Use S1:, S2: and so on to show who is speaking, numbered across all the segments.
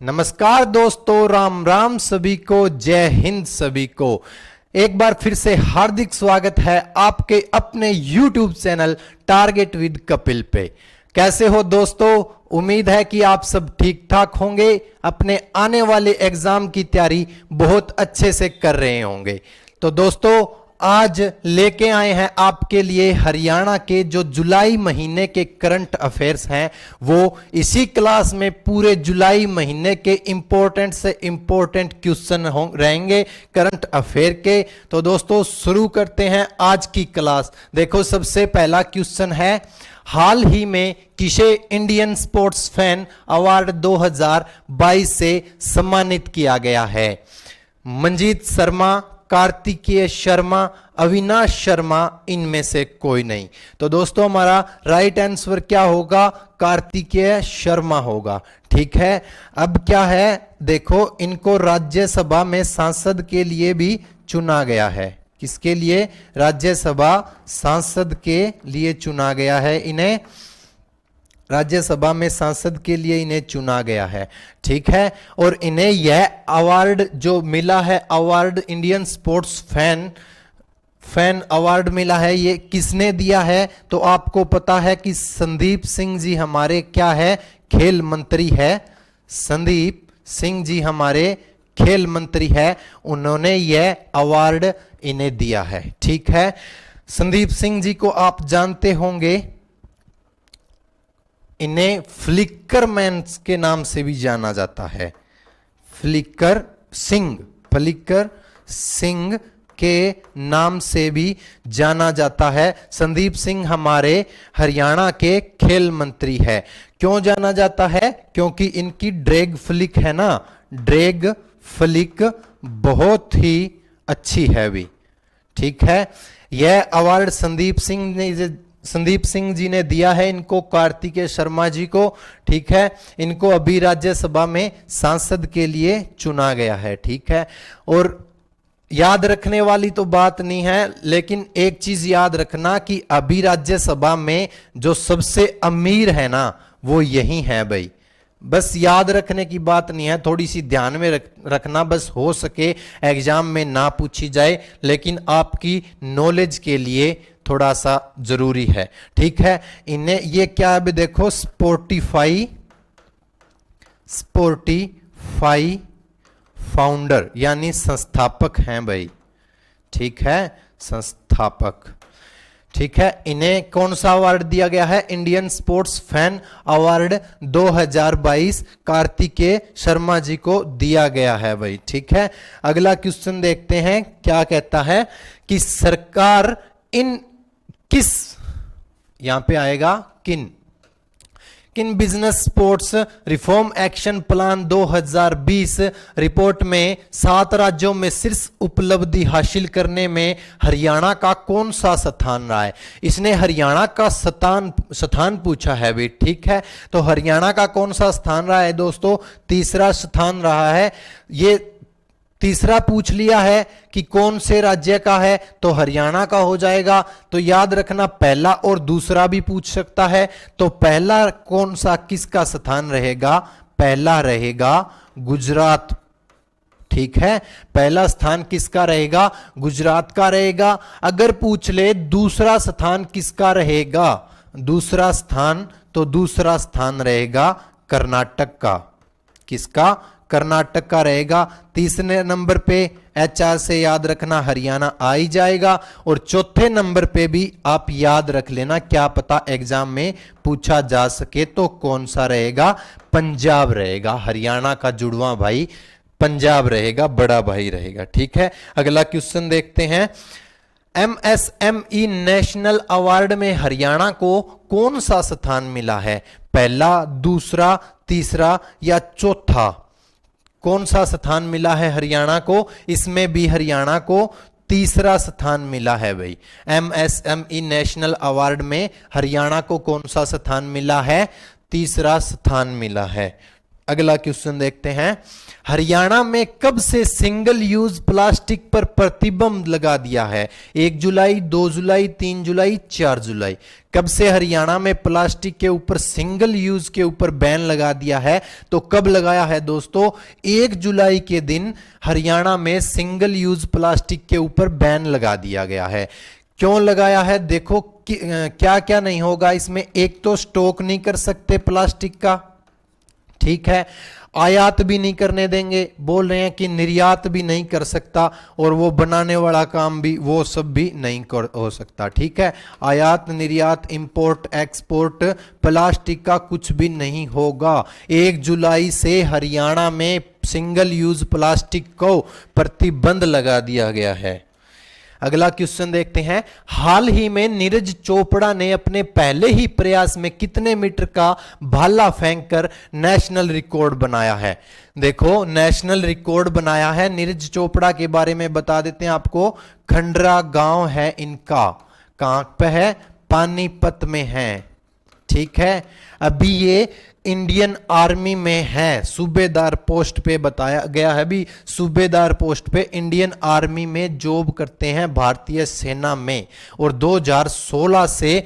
S1: नमस्कार दोस्तों, राम राम सभी को, जय हिंद सभी को। एक बार फिर से हार्दिक स्वागत है आपके अपने YouTube channel target with Kapil पे। कैसे हो दोस्तों? उम्मीद है कि आप सब ठीक ठाक होंगे, अपने आने वाले एग्जाम की तैयारी बहुत अच्छे से कर रहे होंगे। तो दोस्तों, आज लेके आए हैं आपके लिए हरियाणा के जो जुलाई महीने के करंट अफेयर्स हैं, वो इसी क्लास में पूरे जुलाई महीने के इंपॉर्टेंट से इंपॉर्टेंट क्वेश्चन रहेंगे करंट अफेयर के। तो दोस्तों, शुरू करते हैं आज की क्लास। देखो, सबसे पहला क्वेश्चन है, हाल ही में किसे इंडियन स्पोर्ट्स फैन अवार्ड 2022 से सम्मानित किया गया है? मंजीत शर्मा, कार्तिकेय शर्मा, अविनाश शर्मा, इनमें से कोई नहीं। तो दोस्तों, हमारा राइट आंसर क्या होगा? कार्तिकेय शर्मा होगा। ठीक है। अब क्या है, देखो, इनको राज्यसभा में सांसद के लिए भी चुना गया है। किसके लिए? राज्यसभा सांसद के लिए चुना गया है इन्हें। राज्यसभा में सांसद के लिए इन्हें चुना गया है। ठीक है। और इन्हें यह अवार्ड जो मिला है, award Indian sports fan award मिला है, ये किसने दिया है? तो आपको पता है कि संदीप सिंह जी हमारे क्या है? खेल मंत्री है। संदीप सिंह जी हमारे खेल मंत्री है, उन्होंने यह अवार्ड इन्हें दिया है। ठीक है। संदीप सिंह जी को आप जानते होंगे, इन्हें फ्लिकर मैन के नाम से भी जाना जाता है। फ्लिकर सिंह के नाम से भी जाना जाता है। संदीप सिंह हमारे हरियाणा के खेल मंत्री है। क्यों जाना जाता है? क्योंकि इनकी ड्रैग फ्लिक है ना, ड्रैग फ्लिक बहुत ही अच्छी है भी। ठीक है। यह अवार्ड संदीप सिंह जी ने दिया है इनको, कार्तिकेय शर्मा जी को। ठीक है। इनको अभी राज्यसभा में सांसद के लिए चुना गया है। ठीक है। और याद रखने वाली तो बात नहीं है, लेकिन एक चीज याद रखना कि अभी राज्यसभा में जो सबसे अमीर है ना, वो यही है भाई। बस याद रखने की बात नहीं है, थोड़ी सी ध्यान में रखना, बस हो सके एग्जाम में ना पूछी जाए, लेकिन आपकी नॉलेज के लिए थोड़ा सा जरूरी है। ठीक है। इन्हें ये क्या है, देखो, स्पोर्टिफाई फाउंडर यानी संस्थापक हैं भाई। ठीक है, संस्थापक। ठीक है। इन्हें कौन सा अवार्ड दिया गया है? Indian sports fan award 2022 Kartikeya Sharma ji को दिया गया है भाई। ठीक है। अगला क्वेश्चन देखते हैं, क्या कहता है कि सरकार यहां पे आएगा किन business sports reform action plan 2020 report में 7 राज्यों में शीर्ष उपलब्धि हासिल करने में हरियाणा का कौन सा स्थान रहा है? इसने हरियाणा का स्थान पूछा है भी। ठीक है। तो हरियाणा का कौन सा स्थान रहा है दोस्तों? तीसरा स्थान रहा है। ये तीसरा पूछ लिया है कि कौन से राज्य का है, तो हरियाणा का हो जाएगा। तो याद रखना, पहला और दूसरा भी पूछ सकता है। तो पहला कौन सा, किसका स्थान रहेगा? पहला रहेगा गुजरात। ठीक है। पहला स्थान किसका रहेगा? गुजरात का रहेगा। अगर पूछ ले दूसरा स्थान किसका रहेगा, दूसरा स्थान, तो दूसरा स्थान रहेगा कर्नाटक का। किसका? कर्नाटक का रहेगा। तीसरे नंबर पे HR से याद रखना हरियाणा आ ही जाएगा। और चौथे नंबर पे भी आप याद रख लेना, क्या पता एग्जाम में पूछा जा सके, तो कौन सा रहेगा? पंजाब रहेगा। हरियाणा का जुड़वा भाई पंजाब रहेगा, बड़ा भाई रहेगा। ठीक है। अगला क्वेश्चन देखते हैं, MSME नेशनल अवार्ड में हरियाणा को कौन सा स्थान मिला है? पहला, दूसरा, तीसरा या चौथा? कौन सा स्थान मिला है हरियाणा को? इसमें भी हरियाणा को तीसरा स्थान मिला है भाई। MSME नेशनल अवार्ड में हरियाणा को कौन सा स्थान मिला है? तीसरा स्थान मिला है। अगला क्वेश्चन देखते हैं, हरियाणा में कब से सिंगल यूज प्लास्टिक पर प्रतिबंध लगा दिया है? 1 जुलाई, 2 जुलाई, 3 जुलाई, 4 जुलाई। कब से हरियाणा में प्लास्टिक के ऊपर सिंगल यूज के ऊपर बैन लगा दिया है? तो कब लगाया है दोस्तों? 1 जुलाई के दिन हरियाणा में सिंगल यूज प्लास्टिक के ऊपर बैन लगा दिया गया है। क्यों लगाया है? देखो क्या क्या नहीं होगा इसमें। एक तो स्टॉक नहीं कर सकते प्लास्टिक का, ठीक है, आयात भी नहीं करने देंगे, बोल रहे हैं कि निर्यात भी नहीं कर सकता, और वो बनाने वाला काम भी, वो सब भी नहीं हो सकता, ठीक है। आयात निर्यात इंपोर्ट एक्सपोर्ट प्लास्टिक का कुछ भी नहीं होगा। 1 जुलाई से हरियाणा में सिंगल यूज प्लास्टिक को प्रतिबंध लगा दिया गया है। अगला क्वेश्चन देखते हैं, हाल ही में नीरज चोपड़ा ने अपने पहले ही प्रयास में कितने मीटर का भाला फेंककर नेशनल रिकॉर्ड बनाया है? देखो नेशनल रिकॉर्ड बनाया है नीरज चोपड़ा के बारे में बता देते हैं आपको। खंडरा गांव है इनका, कहां पे है? पानीपत में है, ठीक है। अभी ये इंडियन आर्मी में है, सूबेदार पोस्ट पे बताया गया है, अभी सूबेदार पोस्ट पे इंडियन आर्मी में जॉब करते हैं, भारतीय सेना में, और 2016 से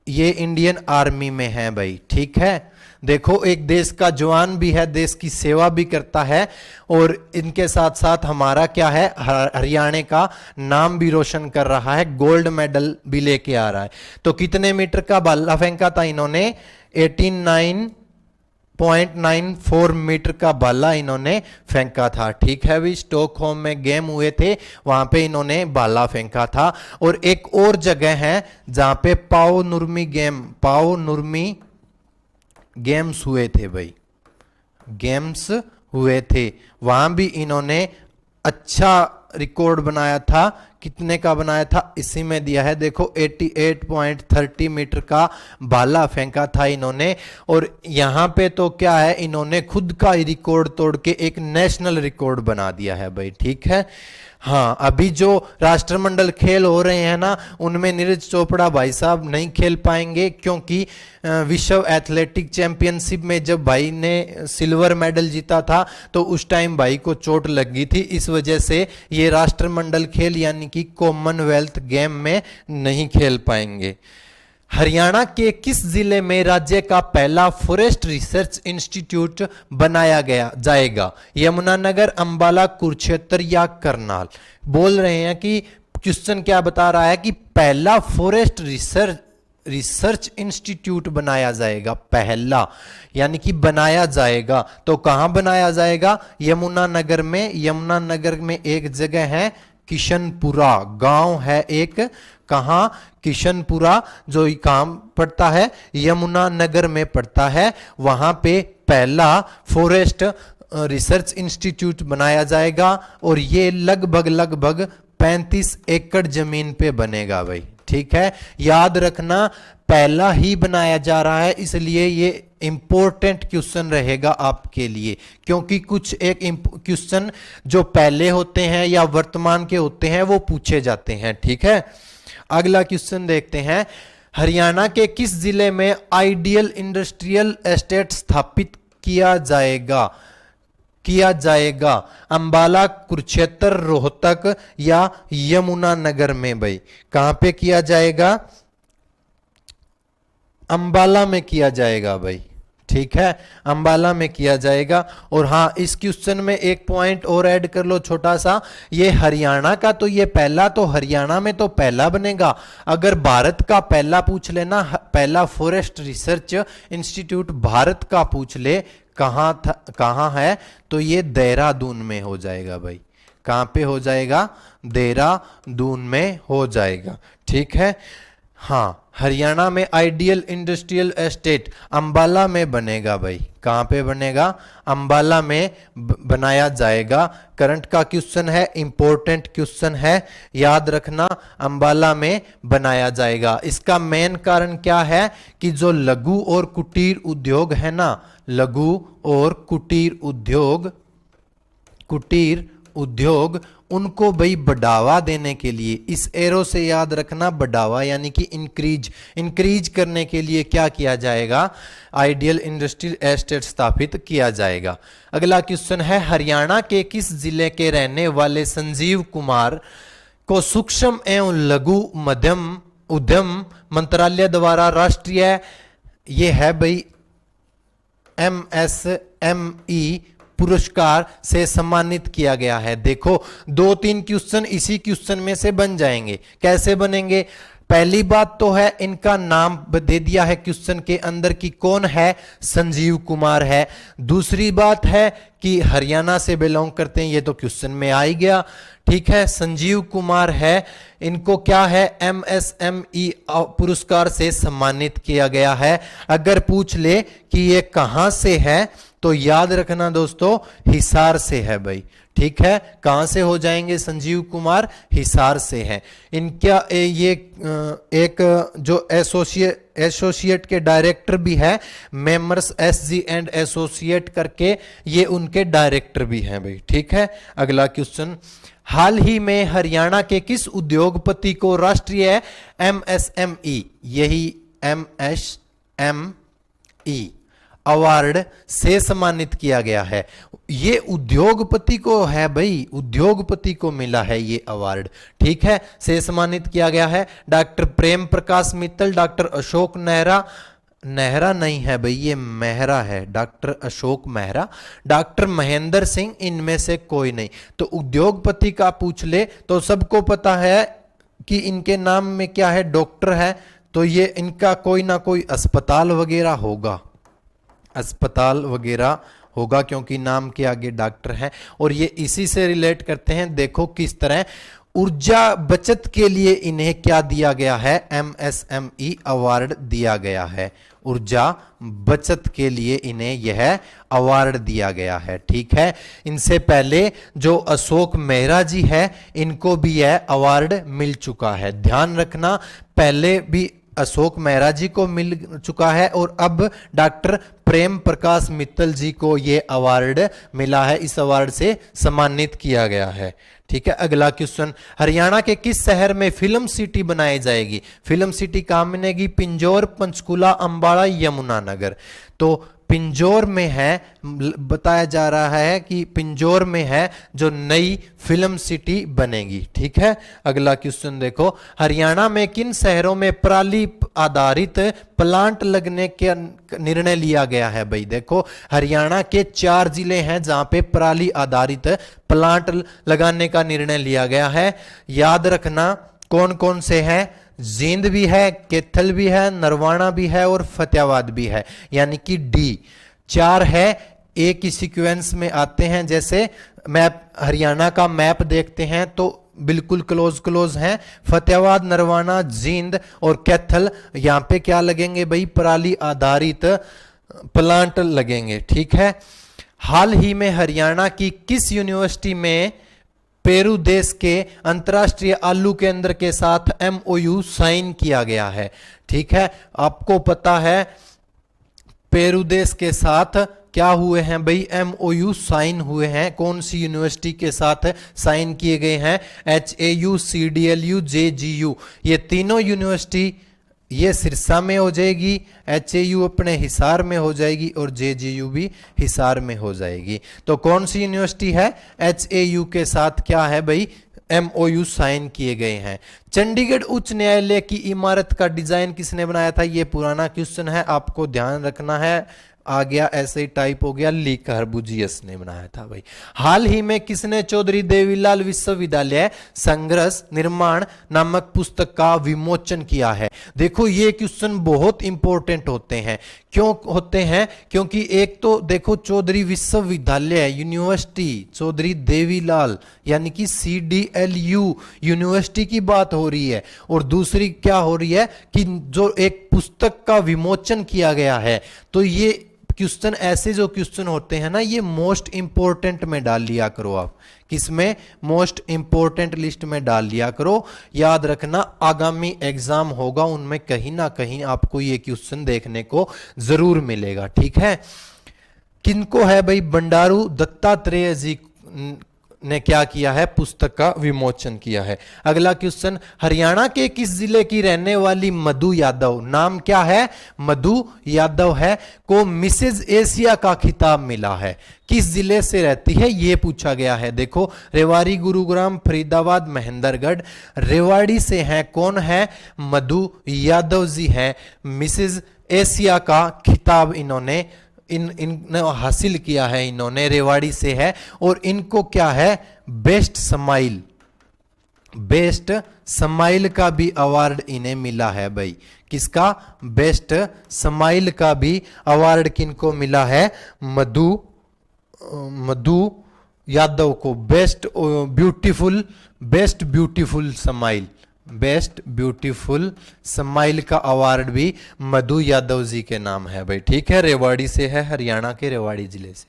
S1: ये इंडियन आर्मी में है भाई, ठीक है। देखो एक देश का जवान भी है, देश की सेवा भी करता है, और इनके साथ साथ हमारा क्या है, हरियाणा का नाम भी रोशन कर रहा है, गोल्ड मेडल भी लेके आ रहा है। तो कितने मीटर का भाला फेंका था इन्होंने? 89.94 मीटर का भाला इन्होंने फेंका था, ठीक है। भी स्टॉकहोम में गेम हुए थे, वहां पे इन्होंने भाला फेंका था। और एक और जगह है जहां पे पाओ नुर्मी गेम्स हुए थे भाई, गेम्स हुए थे, वहां भी इन्होंने अच्छा रिकॉर्ड बनाया था। कितने का बनाया था? इसी में दिया है, देखो 88.30 मीटर का भाला फेंका था इन्होंने। और यहां पे तो क्या है, इन्होंने खुद का ही रिकॉर्ड तोड़ के एक नेशनल रिकॉर्ड बना दिया है भाई, ठीक है। हाँ, अभी जो राष्ट्रमंडल खेल हो रहे हैं ना, उनमें नीरज चोपड़ा भाई साहब नहीं खेल पाएंगे, क्योंकि विश्व एथलेटिक चैंपियनशिप में जब भाई ने सिल्वर मेडल जीता था तो उस टाइम भाई को चोट लग गई थी, इस वजह से ये राष्ट्रमंडल खेल यानी कि कॉमनवेल्थ गेम में नहीं खेल पाएंगे। हरियाणा के किस जिले में राज्य का पहला फॉरेस्ट रिसर्च इंस्टीट्यूट बनाया जाएगा? यमुनानगर, अंबाला, कुरुक्षेत्र या करनाल? बोल रहे हैं कि क्वेश्चन क्या बता रहा है कि पहला फॉरेस्ट रिसर्च इंस्टीट्यूट बनाया जाएगा, पहला यानी कि बनाया जाएगा। तो कहां बनाया जाएगा? यमुनानगर में। यमुनानगर में एक जगह है किशनपुरा, गांव है एक, कहां? किशनपुरा, जो काम पड़ता है यमुनानगर में पड़ता है, वहां पे पहला फॉरेस्ट रिसर्च इंस्टीट्यूट बनाया जाएगा। और ये लगभग 35 एकड़ जमीन पे बनेगा भाई, ठीक है। याद रखना पहला ही बनाया जा रहा है, इसलिए ये इंपॉर्टेंट क्वेश्चन रहेगा आपके लिए, क्योंकि कुछ एक क्वेश्चन जो पहले होते हैं या वर्तमान के होते हैं वो पूछे जाते हैं, ठीक है। अगला क्वेश्चन देखते हैं, हरियाणा के किस जिले में आइडियल इंडस्ट्रियल एस्टेट स्थापित किया जाएगा? अंबाला, कुरुक्षेत्र, रोहतक या यमुनानगर में? भाई कहां पे किया जाएगा? अंबाला में किया जाएगा भाई, ठीक है, अंबाला में किया जाएगा। और हाँ, इस क्वेश्चन में एक पॉइंट और ऐड कर लो छोटा सा, ये हरियाणा का तो ये पहला, तो हरियाणा में तो पहला बनेगा। अगर भारत का पहला पूछ लेना, पहला फॉरेस्ट रिसर्च इंस्टीट्यूट भारत का पूछ ले, कहां है, तो ये देहरादून में हो जाएगा भाई। कहां पे हो जाएगा? देहरादून में हो जाएगा, ठीक है। हाँ, हरियाणा में आइडियल इंडस्ट्रियल एस्टेट अंबाला में बनेगा भाई। कहां पे बनेगा? अंबाला में बनाया जाएगा। करंट का क्वेश्चन है, इंपॉर्टेंट क्वेश्चन है, याद रखना, अंबाला में बनाया जाएगा। इसका मेन कारण क्या है कि जो लघु और कुटीर उद्योग है ना, लघु और कुटीर उद्योग उनको भाई बढ़ावा देने के लिए, इस एरो से याद रखना बढ़ावा यानी कि इंक्रीज करने के लिए क्या किया जाएगा, आइडियल इंडस्ट्रियल एस्टेट स्थापित किया जाएगा। अगला क्वेश्चन है, हरियाणा के किस जिले के रहने वाले संजीव कुमार को सूक्ष्म एवं लघु मध्यम उद्यम मंत्रालय द्वारा राष्ट्रीय, ये है भाई MSME पुरस्कार से सम्मानित किया गया है। देखो 2-3 क्वेश्चन इसी क्वेश्चन में से बन जाएंगे। कैसे बनेंगे? पहली बात तो है इनका नाम दे दिया है क्वेश्चन के अंदर कि कौन है, संजीव कुमार है। दूसरी बात है कि हरियाणा से बिलोंग करते हैं, ये तो क्वेश्चन में आ ही गया। ठीक है, संजीव कुमार है, इनको क्या है, MSME पुरस्कार से सम्मानित किया गया है। अगर पूछ ले कि ये कहां से है तो याद रखना दोस्तों, हिसार से है भाई। ठीक है, कहां से हो जाएंगे संजीव कुमार? हिसार से है। इनका ये एक जो एसोसिएट के डायरेक्टर भी है, मेंबर्स SG एंड एसोसिएट करके, ये उनके डायरेक्टर भी हैं भाई। ठीक है, अगला क्वेश्चन, हाल ही में हरियाणा के किस उद्योगपति को राष्ट्रीय MSME, यही MSME अवार्ड से सम्मानित किया गया है? ये उद्योगपति को है भाई, उद्योगपति को मिला है ये अवार्ड। ठीक है, से सम्मानित किया गया है डॉक्टर प्रेम प्रकाश मित्तल, डॉक्टर अशोक नेहरा, नेहरा नहीं है भाई, ये मेहरा है, डॉक्टर अशोक मेहरा, डॉक्टर महेंद्र सिंह, इनमें से कोई नहीं। तो उद्योगपति का पूछ ले तो सबको पता है कि इनके नाम में क्या है, डॉक्टर है, तो ये इनका कोई ना कोई अस्पताल वगैरह होगा, अस्पताल वगैरह होगा, क्योंकि नाम के आगे डॉक्टर है। और ये इसी से रिलेट करते हैं। देखो किस तरह ऊर्जा बचत के लिए इन्हें क्या दिया गया है, MSME अवार्ड दिया गया है। ऊर्जा बचत के लिए इन्हें यह अवार्ड दिया गया है। ठीक है, इनसे पहले जो अशोक मेहरा जी है, इनको भी यह अवार्ड मिल चुका है। ध्यान रखना, पहले भी अशोक मेहरा जी को मिल चुका है और अब डॉक्टर प्रेम प्रकाश मित्तल जी को यह अवार्ड मिला है, इस अवार्ड से सम्मानित किया गया है। ठीक है, अगला क्वेश्चन, हरियाणा के किस शहर में फिल्म सिटी बनाई जाएगी? फिल्म सिटी कहां बनेगी? पिंजौर, पंचकुला, अंबाला, यमुनानगर। तो पिंजौर में है, बताया जा रहा है कि पिंजौर में है जो नई फिल्म सिटी बनेगी। ठीक है, अगला क्वेश्चन देखो, हरियाणा में किन शहरों में पराली आधारित प्लांट लगने के निर्णय लिया गया है? भाई देखो, हरियाणा के 4 जिले हैं जहां पे पराली आधारित प्लांट लगाने का निर्णय लिया गया है। याद रखना कौन कौन से हैं, जींद भी है, कैथल भी है, नरवाना भी है और फतेहाबाद भी है, यानी कि डी 4 है। एक ही सीक्वेंस में आते हैं, जैसे मैप हरियाणा का मैप देखते हैं तो बिल्कुल क्लोज हैं। फतेहाबाद, नरवाना, जींद और कैथल, यहां पे क्या लगेंगे भाई, पराली आधारित प्लांट लगेंगे। ठीक है, हाल ही में हरियाणा की किस यूनिवर्सिटी में पेरू देश के अंतर्राष्ट्रीय आलू केंद्र के साथ MOU साइन किया गया है? ठीक है, आपको पता है पेरू देश के साथ क्या हुए हैं भाई, MOU साइन हुए हैं। कौन सी यूनिवर्सिटी के साथ साइन किए गए हैं? HAU, CDLU, JGU, ये तीनों यूनिवर्सिटी, ये सिरसा में हो जाएगी, HAU अपने हिसार में हो जाएगी और JGU भी हिसार में हो जाएगी। तो कौन सी यूनिवर्सिटी है? HAU के साथ क्या है भाई, MOU साइन किए गए हैं। चंडीगढ़ उच्च न्यायालय की इमारत का डिजाइन किसने बनाया था? ये पुराना क्वेश्चन है, आपको ध्यान रखना है। आ गया ऐसे ही टाइप हो गया, लीक हरबुजियस ने बनाया था भाई। हाल ही में किसने चौधरी देवीलाल विश्वविद्यालय संघर्ष निर्माण नामक पुस्तक का विमोचन किया है? देखो ये क्वेश्चन बहुत इंपॉर्टेंट होते हैं। क्यों होते हैं? क्योंकि एक तो देखो चौधरी विश्वविद्यालय यूनिवर्सिटी चौधरी देवीलाल यानी कि CDLU यूनिवर्सिटी की बात हो रही है, और दूसरी क्या हो रही है कि जो एक पुस्तक का विमोचन किया गया है। तो ये क्वेश्चन, ऐसे जो क्वेश्चन होते हैं ना, ये मोस्ट इंपोर्टेंट में डाल लिया करो आप। किसमें? मोस्ट इंपोर्टेंट लिस्ट में डाल लिया करो। याद रखना आगामी एग्जाम होगा उनमें कहीं ना कहीं आपको ये क्वेश्चन देखने को जरूर मिलेगा। ठीक है, किनको है भाई, बंडारू दत्तात्रेय जी ने क्या किया है, पुस्तक का विमोचन किया है। अगला क्वेश्चन, हरियाणा के किस जिले की रहने वाली मधु यादव, नाम क्या है, मधु यादव है, को मिसेज एशिया का खिताब मिला है? किस जिले से रहती है ये पूछा गया है। देखो, रेवाड़ी, गुरुग्राम, फरीदाबाद, महेंद्रगढ़। रेवाड़ी से हैं, कौन है, मधु यादव जी हैं। मिसेज एशिया का खिताब इन्होंने हासिल किया है, इन्होंने रेवाड़ी से है। और इनको क्या है, बेस्ट स्माइल का भी अवार्ड इन्हें मिला है भाई। किसका, बेस्ट स्माइल का भी अवार्ड किनको मिला है, मधु यादव को। बेस्ट ब्यूटीफुल स्माइल का अवार्ड भी मधु यादव जी के नाम है भाई। ठीक है, रेवाड़ी से है, हरियाणा के रेवाड़ी जिले से।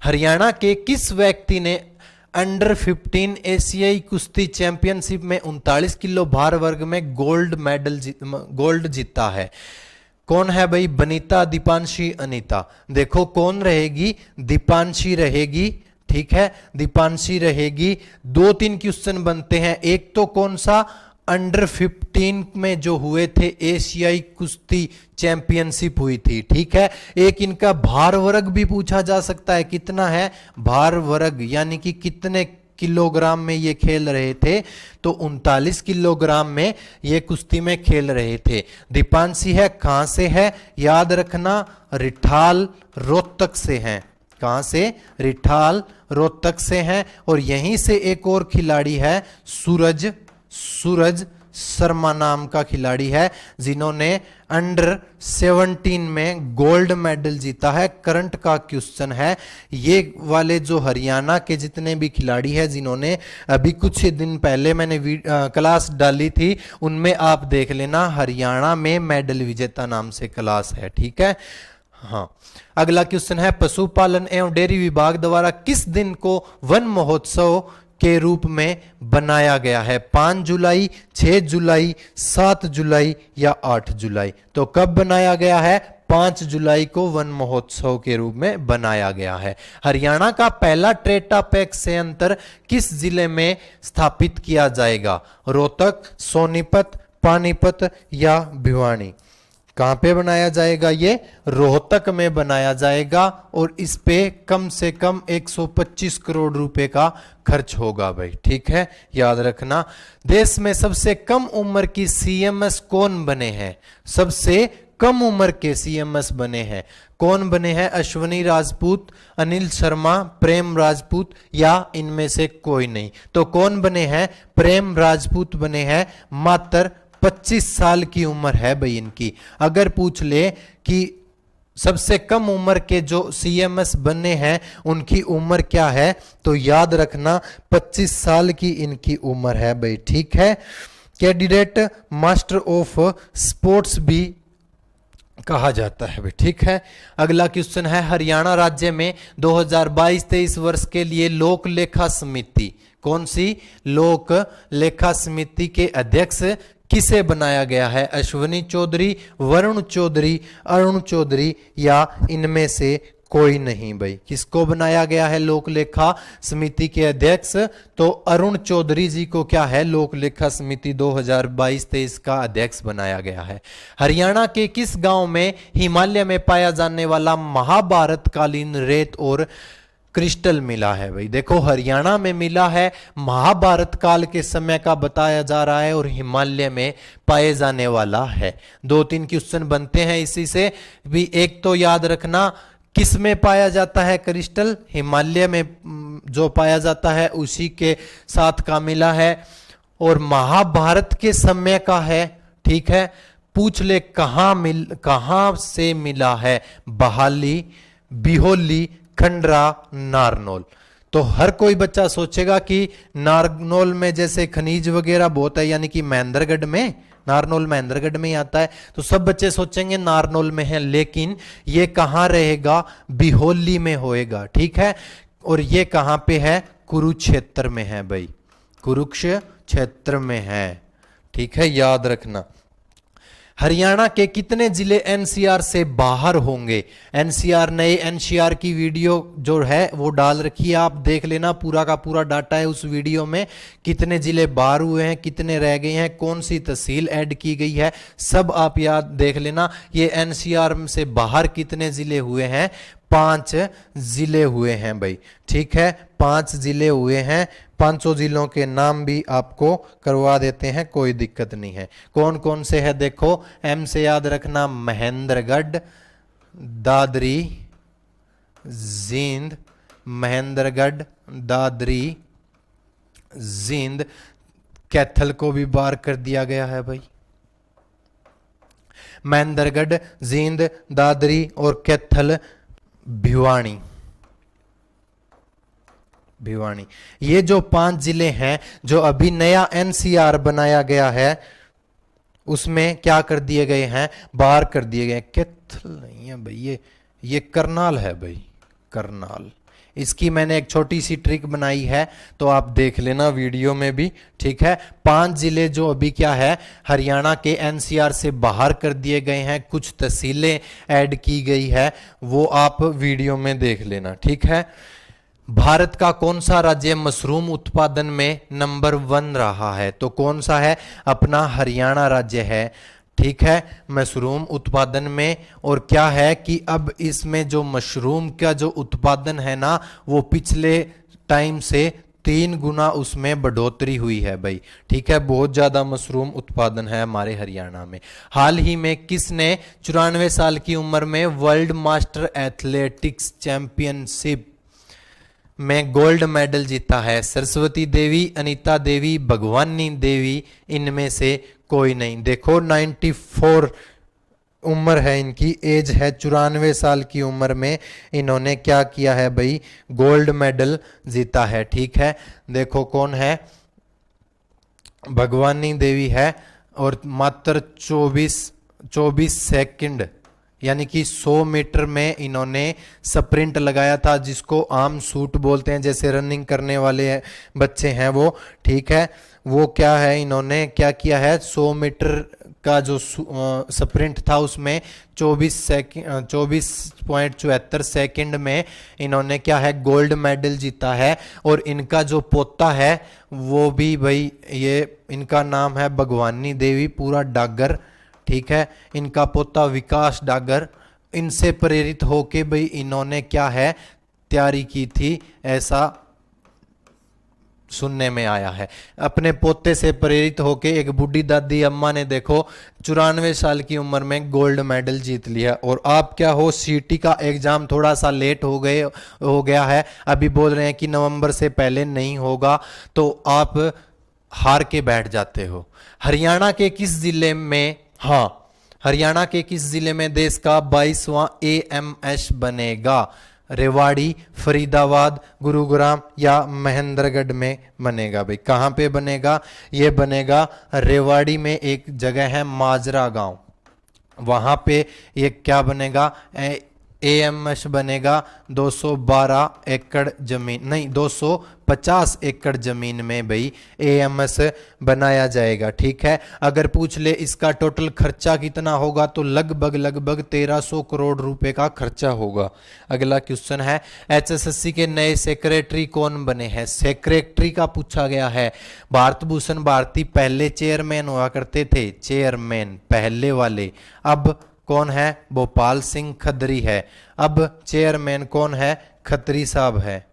S1: हरियाणा के किस व्यक्ति ने अंडर 15 एशियाई कुश्ती चैंपियनशिप में 39 किलो भार वर्ग में गोल्ड जीता है? कौन है भाई, बनीता, दीपांशी, अनीता। देखो, कौन रहेगी, दीपांशी रहेगी। ठीक है, दीपांशी रहेगी। 2-3 क्वेश्चन बनते हैं। एक तो कौन सा, अंडर 15 में जो हुए थे एशियाई कुश्ती चैंपियनशिप हुई थी। ठीक है, एक इनका भार वर्ग भी पूछा जा सकता है, कितना है भार वर्ग, यानी कि कितने किलोग्राम में ये खेल रहे थे, तो 39 किलोग्राम में ये कुश्ती में खेल रहे थे। दीपांशी है, कहां से है, याद रखना, रिठाल रोहतक से हैं। कहां से, रिठाल रोहतक से हैं। और यहीं से एक और खिलाड़ी है, सूरज शर्मा नाम का खिलाड़ी है, जिन्होंने अंडर 17 में गोल्ड मेडल जीता है। करंट का क्वेश्चन है, ये वाले जो हरियाणा के जितने भी खिलाड़ी हैं, जिन्होंने अभी कुछ दिन पहले मैंने क्लास डाली थी, उनमें आप देख लेना, हरियाणा में मेडल विजेता नाम से क्लास है। ठीक है, हाँ। अगला क्वेश्चन है, पशुपालन एवं डेयरी विभाग द्वारा किस दिन को वन महोत्सव के रूप में बनाया गया है? 5 जुलाई, 6 जुलाई, 7 जुलाई या 8 जुलाई? तो कब बनाया गया है? 5 जुलाई को वन महोत्सव के रूप में बनाया गया है। हरियाणा का पहला ट्रेटा पैक संयंत्र किस जिले में स्थापित किया जाएगा? रोहतक, सोनीपत, पानीपत या भिवानी? कहां पे बनाया जाएगा? ये रोहतक में बनाया जाएगा। और इस पे कम से कम 125 करोड़ रुपए का खर्च होगा भाई। ठीक है, याद रखना। देश में सबसे कम उम्र की सीएमएस कौन बने हैं? सबसे कम उम्र के सीएमएस बने हैं, कौन बने हैं? अश्वनी राजपूत, अनिल शर्मा, प्रेम राजपूत या इनमें से कोई नहीं? तो कौन बने हैं? प्रेम राजपूत बने हैं। मात्र 25 साल की उम्र है भाई इनकी। अगर पूछ ले कि सबसे कम उम्र के जो सीएमएस बने हैं उनकी उम्र क्या है, तो याद रखना 25 साल की इनकी उम्र है भाई। ठीक है, कैंडिडेट मास्टर ऑफ स्पोर्ट्स भी कहा जाता है भाई। ठीक है, अगला क्वेश्चन है, हरियाणा राज्य में 2022-23 वर्ष के लिए लोक लेखा समिति, कौन सी लोक लेखा समिति के अध्यक्ष किसे बनाया गया है? अश्वनी चौधरी, वरुण चौधरी, अरुण चौधरी या इनमें से कोई नहीं भाई? किसको बनाया गया है लोक लेखा समिति के अध्यक्ष? तो अरुण चौधरी जी को क्या है, लोक लेखा समिति 2022-23 का अध्यक्ष बनाया गया है। हरियाणा के किस गांव में हिमालय में पाया जाने वाला महाभारत कालीन रेत और क्रिस्टल मिला है भाई? देखो, हरियाणा में मिला है, महाभारत काल के समय का बताया जा रहा है और हिमालय में पाए जाने वाला है। 2-3 क्वेश्चन बनते हैं इसी से भी। एक तो याद रखना, किस में पाया जाता है क्रिस्टल? हिमालय में जो पाया जाता है उसी के साथ का मिला है और महाभारत के समय का है। ठीक है, पूछ ले कहां से मिला है? बहाली, बिहोली, खंडरा, नारनौल। तो हर कोई बच्चा सोचेगा कि नारनौल में जैसे खनिज वगैरह बहुत है, यानी कि महेंद्रगढ़ में, नारनौल महेंद्रगढ़ में ही आता है, तो सब बच्चे सोचेंगे नारनौल में है, लेकिन ये कहां रहेगा? बिहोली में होएगा। ठीक है, और ये कहां पे है? कुरुक्षेत्र में है भाई, कुरुक्षेत्र में है। ठीक है, याद रखना। हरियाणा के कितने जिले एनसीआर से बाहर होंगे? एनसीआर, नए एनसीआर की वीडियो जो है वो डाल रखी है, आप देख लेना, पूरा का पूरा डाटा है उस वीडियो में। कितने जिले बाहर हुए हैं, कितने रह गए हैं, कौन सी तहसील ऐड की गई है, सब आप याद देख लेना। ये एनसीआर से बाहर कितने जिले हुए हैं? 5 जिले हुए हैं भाई, ठीक है, 5 जिले हुए हैं। 500 जिलों के नाम भी आपको करवा देते हैं, कोई दिक्कत नहीं है। कौन कौन से है देखो, एम से याद रखना, महेंद्रगढ़, दादरी, जींद, महेंद्रगढ़, दादरी, जींद। कैथल को भी बाहर कर दिया गया है भाई। महेंद्रगढ़, जींद, दादरी और कैथल, भिवानी। भिवानी, ये जो 5 जिले हैं जो अभी नया एनसीआर बनाया गया है उसमें क्या कर दिए गए हैं? बाहर कर दिए गए। कैथल नहीं है भाई, ये करनाल है भाई, करनाल। इसकी मैंने एक छोटी सी ट्रिक बनाई है, तो आप देख लेना वीडियो में भी, ठीक है। 5 जिले जो अभी क्या है, हरियाणा के एनसीआर से बाहर कर दिए गए हैं, कुछ तहसीलें ऐड की गई है, वो आप वीडियो में देख लेना, ठीक है। भारत का कौन सा राज्य मशरूम उत्पादन में नंबर 1 रहा है? तो कौन सा है? अपना हरियाणा राज्य है, ठीक है, मशरूम उत्पादन में। और क्या है कि अब इसमें जो मशरूम का जो उत्पादन है ना, वो पिछले टाइम से 3 गुना उसमें बढ़ोतरी हुई है भाई, ठीक है। बहुत ज्यादा मशरूम उत्पादन है हमारे हरियाणा में। हाल ही में किसने 94 साल की उम्र में वर्ल्ड मास्टर एथलेटिक्स चैंपियनशिप में गोल्ड मेडल जीता है? सरस्वती देवी, अनीता देवी, भगवानी देवी, इनमें से कोई नहीं। देखो 94 उम्र है इनकी, एज है 94 साल की उम्र में इन्होंने क्या किया है भाई? गोल्ड मेडल जीता है, ठीक है। देखो कौन है? भगवानी देवी है, और मात्र 24 सेकंड यानी कि 100 मीटर में इन्होंने स्प्रिंट लगाया था, जिसको आम शूट बोलते हैं, जैसे रनिंग करने वाले बच्चे हैं वो, ठीक है। वो क्या है, इन्होंने क्या किया है, 100 मीटर का जो स्प्रिंट था उसमें 24.74 सेकंड में इन्होंने क्या है, गोल्ड मेडल जीता है। और इनका जो पोता है वो भी भाई, ये इनका नाम है भगवानी देवी, पूरा डागर, ठीक है। इनका पोता विकास डागर, इनसे प्रेरित होके भाई इन्होंने क्या है, तैयारी की थी, ऐसा सुनने में आया है। अपने पोते से प्रेरित होके एक बूढ़ी दादी अम्मा ने देखो 94 साल की उम्र में गोल्ड मेडल जीत लिया। और आप क्या हो, सीटी का एग्जाम थोड़ा सा लेट हो गया है, अभी बोल रहे हैं कि नवंबर से पहले नहीं होगा, तो आप हार के बैठ जाते हो। हरियाणा के किस जिले में, हाँ, हरियाणा के किस जिले में देश का 22वां एएमएस बनेगा? रेवाड़ी, फरीदाबाद, गुरुग्राम या महेंद्रगढ़ में बनेगा भाई? कहाँ पे बनेगा? ये बनेगा रेवाड़ी में, एक जगह है माजरा गांव, वहां पे ये क्या बनेगा, एएमएस बनेगा। 212 एकड़ जमीन, नहीं 250 एकड़ जमीन में भाई एएमएस बनाया जाएगा, ठीक है। अगर पूछ ले इसका टोटल खर्चा कितना होगा, तो लगभग 1300 करोड़ रुपए का खर्चा होगा। अगला क्वेश्चन है, एचएसएससी के नए सेक्रेटरी कौन बने हैं? सेक्रेटरी का पूछा गया है। भारत भूषण भारती पहले चेयरमैन हुआ करते थे, चेयरमैन पहले वाले। अब कौन है? भोपाल सिंह खत्री है। अब चेयरमैन कौन है? खत्री साहब है।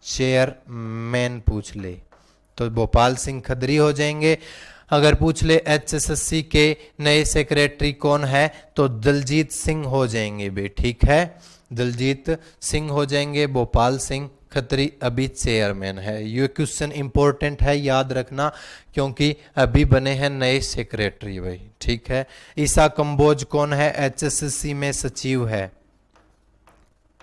S1: चेयरमैन पूछ ले तो भोपाल सिंह खत्री हो जाएंगे। अगर पूछ ले एचएसएससी के नए सेक्रेटरी कौन है, तो दलजीत सिंह हो जाएंगे बे, ठीक है, दलजीत सिंह हो जाएंगे। भोपाल सिंह खत्री अभी चेयरमैन है। ये क्वेश्चन इंपॉर्टेंट है, याद रखना, क्योंकि अभी बने हैं नए सेक्रेटरी भाई, ठीक है। ईसा कंबोज कौन है? एचएसएससी में सचिव है।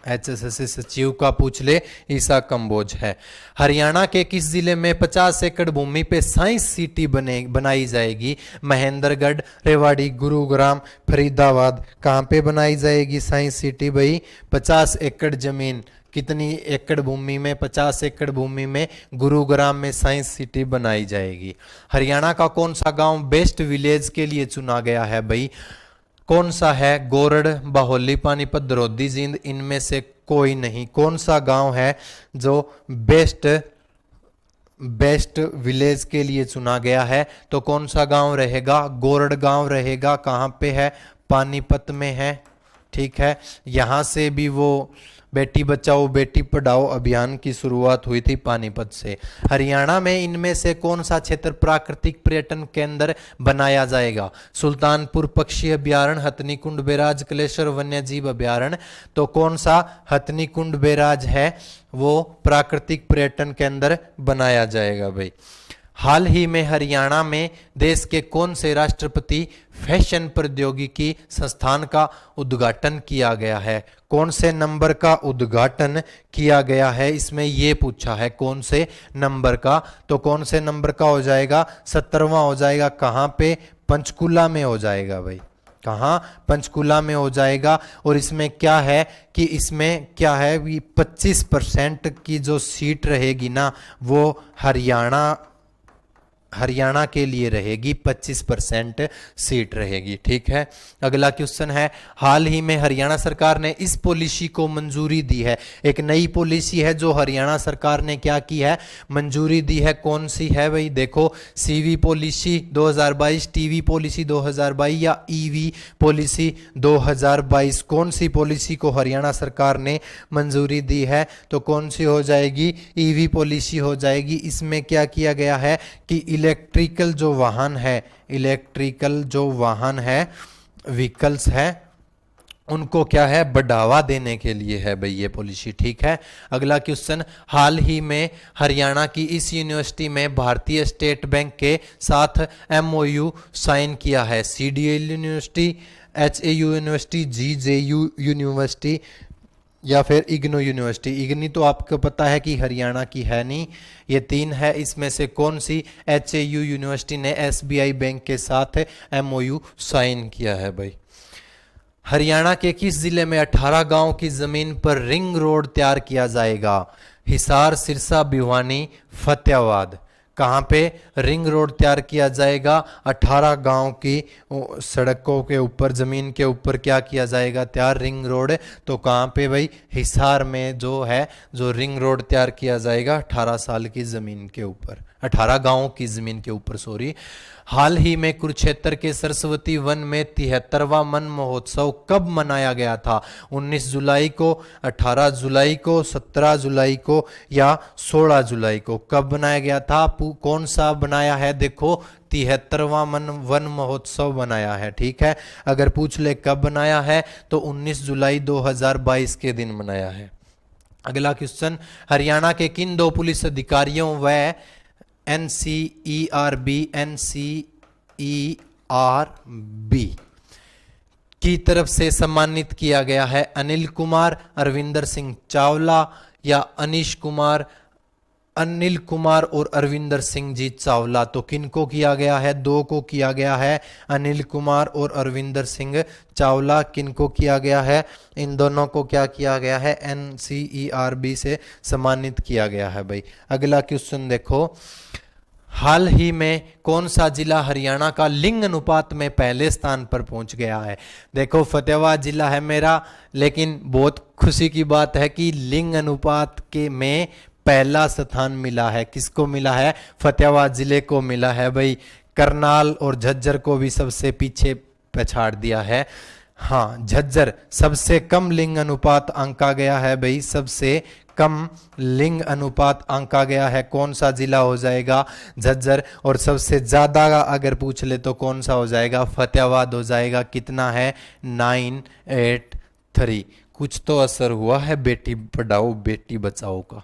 S1: HSSC सचिव का पूछ ले, ईसा कंबोज है। हरियाणा के किस जिले में 50 एकड़ भूमि पे साइंस सिटी बनाई जाएगी? महेंद्रगढ़, रेवाड़ी, गुरुग्राम, फरीदाबाद। कहाँ पे बनाई जाएगी साइंस सिटी भाई? 50 एकड़ जमीन, कितनी एकड़ भूमि में? 50 एकड़ भूमि में गुरुग्राम में साइंस सिटी बनाई जाएगी। हरियाणा का कौन सा गांव बेस्ट विलेज के लिए चुना गया है भाई? कौन सा है? गोरड़, बाहोली, पानीपत, दरौदी, जींद। इनमें से कोई नहीं। कौन सा गांव है जो बेस्ट विलेज के लिए चुना गया है? तो कौन सा गांव रहेगा? गोरड़ गांव रहेगा। कहाँ पे है? पानीपत में है। ठीक है, यहां से भी वो बेटी बचाओ बेटी पढ़ाओ अभियान की शुरुआत हुई थी पानीपत से। हरियाणा में इनमें से कौन सा क्षेत्र प्राकृतिक पर्यटन केंद्र बनाया जाएगा? सुल्तानपुर पक्षी अभ्यारण्य, हथनीकुंड बैराज, कलेश्वर वन्यजीव अभ्यारण्य। तो कौन सा हथनीकुंड बैराज है वो प्राकृतिक पर्यटन केंद्र बनाया जाएगा भाई। हाल ही में हरियाणा में देश के कौन से राष्ट्रपति फैशन प्रौद्योगिकी संस्थान का उद्घाटन किया गया है? कौन से नंबर का उद्घाटन किया गया है? इसमें यह पूछा है कौन से नंबर का। तो कौन से नंबर का हो जाएगा? 17वां हो जाएगा। कहां पे? पंचकुला में हो जाएगा भाई। कहां? पंचकुला में हो जाएगा। और इसमें क्या है कि इसमें क्या है, 25% की जो सीट रहेगी ना वो हरियाणा के लिए रहेगी। 25% सीट रहेगी। ठीक है, अगला क्वेश्चन है, हाल ही में हरियाणा सरकार ने इस पॉलिसी को मंजूरी दी है। एक नई पॉलिसी है जो हरियाणा सरकार ने क्या की है? मंजूरी दी है। कौन सी है भाई? देखो, सीवी पॉलिसी 2022, टीवी पॉलिसी 2022 या ईवी पॉलिसी 2022। कौन सी पॉलिसी को हरियाणा सरकार ने मंजूरी दी है? तो कौन सी हो जाएगी? ईवी पॉलिसी हो जाएगी। इसमें क्या किया गया है कि इलेक्ट्रिकल जो वाहन है व्हीकल्स है उनको क्या है? बढ़ावा देने के लिए है भाई ये पॉलिसी। ठीक है, अगला क्वेश्चन, हाल ही में हरियाणा की इस यूनिवर्सिटी में भारतीय स्टेट बैंक के साथ MOU साइन किया है? CDL university, HAU university, GJU university या फिर इग्नू यूनिवर्सिटी। इग्नी तो आपको पता है कि हरियाणा की है नहीं। ये 3 है, इसमें से कौन सी? HAU यूनिवर्सिटी ने SBI बैंक के साथ MOU साइन किया है भाई। हरियाणा के किस जिले में 18 गांव की जमीन पर रिंग रोड तैयार किया जाएगा? हिसार, सिरसा, भिवानी, फतेहाबाद। कहाँ पे रिंग रोड तैयार किया जाएगा? 18 गांव की सड़कों के ऊपर, जमीन के ऊपर क्या किया जाएगा तैयार? Ring road. तो कहाँ पे भाई? हिसार में जो है जो रिंग रोड तैयार किया जाएगा 18 साल की जमीन के ऊपर, 18 गांवों की जमीन के ऊपर, सॉरी। हाल ही में कुरुक्षेत्र के सरस्वती वन में 73वां वन महोत्सव कब मनाया गया था? 19 जुलाई को, 18 जुलाई को, 17 जुलाई को या 16 जुलाई को? कब बनाया गया था? कौन सा बनाया है? देखो, 73वां वन महोत्सव बनाया है। ठीक है, अगर पूछ ले कब बनाया है तो 19 जुलाई 2022 के दिन बनाया है। अगला क्वेश्चन, हरियाणा के किन 2 पुलिस अधिकारियों व NCERB की तरफ से सम्मानित किया गया है? अनिल कुमार, अरविंदर सिंह चावला या अनिल कुमार और अरविंदर सिंह जी चावला। तो किन को किया गया है? 2 को किया गया है, अनिल कुमार और अरविंदर सिंह चावला। किन को किया गया है? इन दोनों को क्या किया गया है? NCERB से सम्मानित किया गया है भाई। अगला क्वेश्चन देखो, हाल ही में कौन सा जिला हरियाणा का लिंग अनुपात में पहले स्थान पर पहुंच गया है? देखो, फतेहाबाद जिला है मेरा, लेकिन बहुत खुशी की बात है कि लिंग अनुपात के में पहला स्थान मिला है। किसको मिला है? फतेहाबाद जिले को मिला है भाई। करनाल और झज्जर को भी सबसे पीछे पछाड़ दिया है। हाँ, झज्जर सबसे कम लिंग अनुपात आंका गया है भाई, सबसे कम लिंग अनुपात आंका गया है। कौन सा जिला हो जाएगा? झज्जर। और सबसे ज्यादा अगर पूछ ले तो कौन सा हो जाएगा? फतेहाबाद हो जाएगा। कितना है? 983। कुछ तो असर हुआ है बेटी पढ़ाओ बेटी बचाओ का।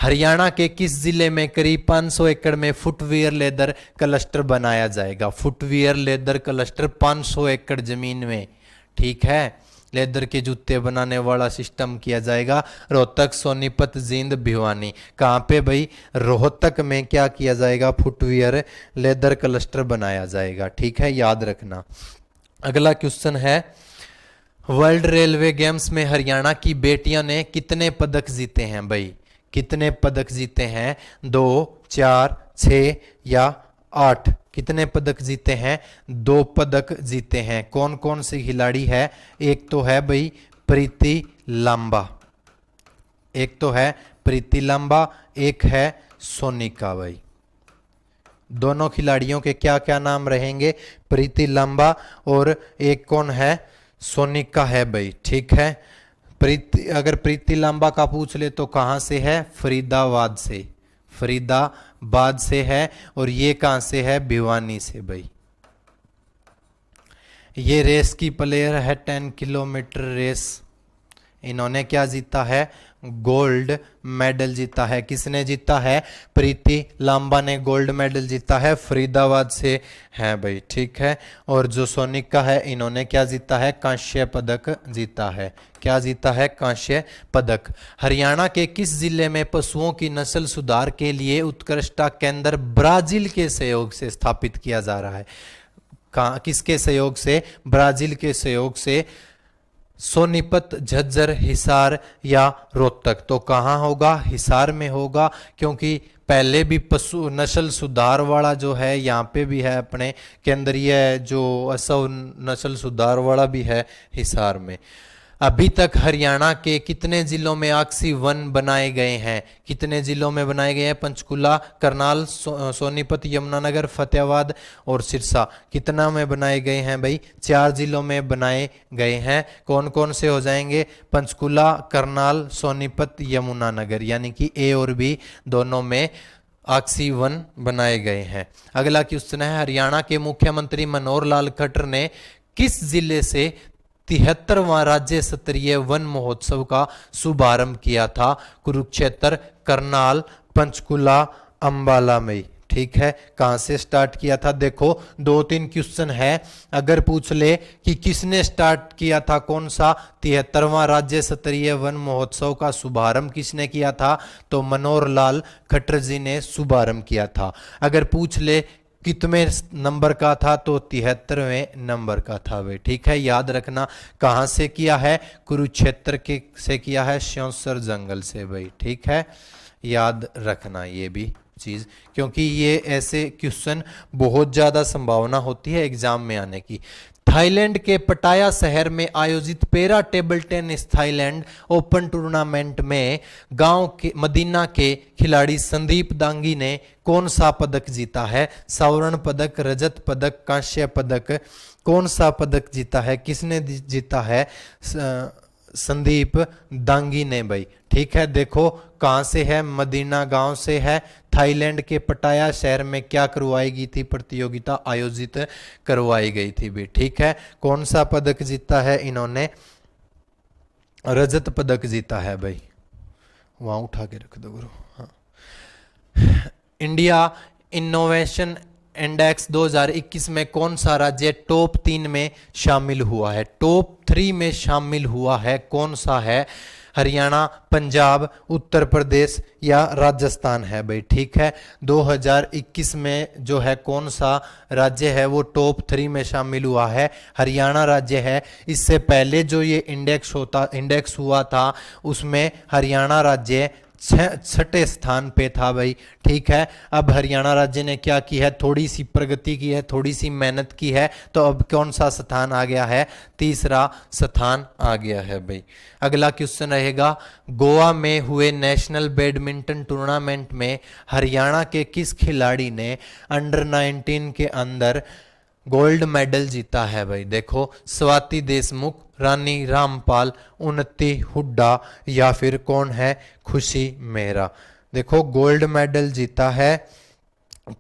S1: हरियाणा के किस जिले में करीब 500 एकड़ में फुटवियर लेदर क्लस्टर बनाया जाएगा? फुटवियर लेदर क्लस्टर 500 एकड़ जमीन में। ठीक है, लेदर के जूते बनाने वाला सिस्टम किया जाएगा। रोहतक, सोनीपत, जींद, भिवानी। कहाँ पे भाई? रोहतक में क्या किया जाएगा? फुटवियर लेदर क्लस्टर बनाया जाएगा। ठीक है, याद रखना। अगला क्वेश्चन है, वर्ल्ड रेलवे गेम्स में हरियाणा की बेटियों ने कितने पदक जीते हैं भाई? कितने पदक जीते हैं? 2, 4, 6 या 8? कितने पदक जीते हैं? 2 पदक जीते हैं। कौन कौन से खिलाड़ी है? एक तो है भाई प्रीति लांबा, एक तो है प्रीति लांबा, एक है सोनिका भाई। दोनों खिलाड़ियों के क्या क्या नाम रहेंगे? प्रीति लांबा और एक कौन है? सोनिका है भाई। ठीक है, अगर प्रीति लांबा का पूछ ले तो कहां से है? फरीदाबाद से, फरीदाबाद से है। और ये कहां से है? भिवानी से भाई। ये रेस की प्लेयर है, 10 किलोमीटर रेस। इन्होंने क्या जीता है? गोल्ड मेडल जीता है। किसने जीता है? प्रीति लांबा ने गोल्ड मेडल जीता है, फरीदाबाद से है भाई। ठीक है, और जो सोनिका है इन्होंने क्या जीता है? कांस्य पदक जीता है। क्या जीता है? कांस्य पदक। हरियाणा के किस जिले में पशुओं की नस्ल सुधार के लिए उत्कृष्टता केंद्र ब्राजील के सहयोग से स्थापित किया जा रहा है? किसके सहयोग से? ब्राजील के सहयोग से। सोनीपत, झज्जर, हिसार या रोहतक? तो कहाँ होगा? हिसार में होगा, क्योंकि पहले भी पशु नस्ल सुधार वाला जो है यहाँ पे भी है, अपने केंद्रीय जो असव नस्ल सुधार वाला भी है हिसार में। अभी तक हरियाणा के कितने जिलों में आक्सी वन बनाए गए हैं? कितने जिलों में बनाए गए हैं? पंचकुला, करनाल, सोनीपत, यमुनानगर, फतेहाबाद और सिरसा। कितना में बनाए गए हैं भाई? 4 जिलों में बनाए गए हैं। कौन कौन से हो जाएंगे? पंचकुला, करनाल, सोनीपत, यमुनानगर, यानी कि ए और बी दोनों में आक्सी वन बनाए गए हैं। अगला क्वेश्चन है, हरियाणा के मुख्यमंत्री मनोहर लाल खट्टर ने किस जिले से 73वां राज्य स्तरीय वन महोत्सव का शुभारंभ किया था? कुरुक्षेत्र, करनाल, पंचकुला, अंबाला में। ठीक है, कहां से स्टार्ट किया था? देखो 2-3 क्वेश्चन है। अगर पूछ ले कि किसने स्टार्ट किया था, कौन सा 73वां राज्य स्तरीय वन महोत्सव का शुभारंभ किसने किया था, तो मनोहर लाल खट्टर जी ने शुभारंभ किया था। अगर पूछ ले कितने नंबर का था, तो 73वें नंबर का था वे। ठीक है, याद रखना। कहां से किया है? कुरुक्षेत्र के से किया है, श्योसर जंगल से भाई। ठीक है, याद रखना ये भी चीज, क्योंकि ये ऐसे क्वेश्चन बहुत ज्यादा संभावना होती है एग्जाम में आने की। थाईलैंड के पटाया शहर में आयोजित para table tennis Thailand open tournament में गांव के मदीना के खिलाड़ी संदीप दांगी ने कौन सा पदक जीता है? स्वर्ण पदक, रजत पदक, कांस्य पदक? कौन सा पदक जीता है? किसने जीता है? संदीप दांगी ने भाई। ठीक है, देखो कहां से है? मदीना गांव से है। थाईलैंड के पटाया शहर में क्या करवाई गई थी? प्रतियोगिता आयोजित करवाई गई थी भी। ठीक है, कौन सा पदक जीता है इन्होंने? रजत पदक जीता है भाई। वहां उठा के रख दो गुरु। हाँ। इंडिया इनोवेशन इंडेक्स 2021 में कौन सा राज्य टॉप 3 में शामिल हुआ है? टॉप 3 में शामिल हुआ है, कौन सा है? हरियाणा, पंजाब, उत्तर प्रदेश या राजस्थान है भाई। ठीक है, 2021 में जो है कौन सा राज्य है वो टॉप 3 में शामिल हुआ है? हरियाणा राज्य है। इससे पहले जो ये इंडेक्स हुआ था उसमें हरियाणा राज्य 6ठे स्थान पे था भाई। ठीक है, अब हरियाणा राज्य ने क्या की है? थोड़ी सी प्रगति की है, थोड़ी सी मेहनत की है, तो अब कौन सा स्थान आ गया है? तीसरा स्थान आ गया है भाई। अगला क्वेश्चन रहेगा, गोवा में हुए नेशनल बैडमिंटन टूर्नामेंट में हरियाणा के किस खिलाड़ी ने अंडर 19 के अंदर गोल्ड मेडल जीता है भाई? देखो, स्वाति देशमुख, रानी रामपाल, उन्नति हुड्डा या फिर कौन है? खुशी मेहरा। देखो गोल्ड मेडल जीता है,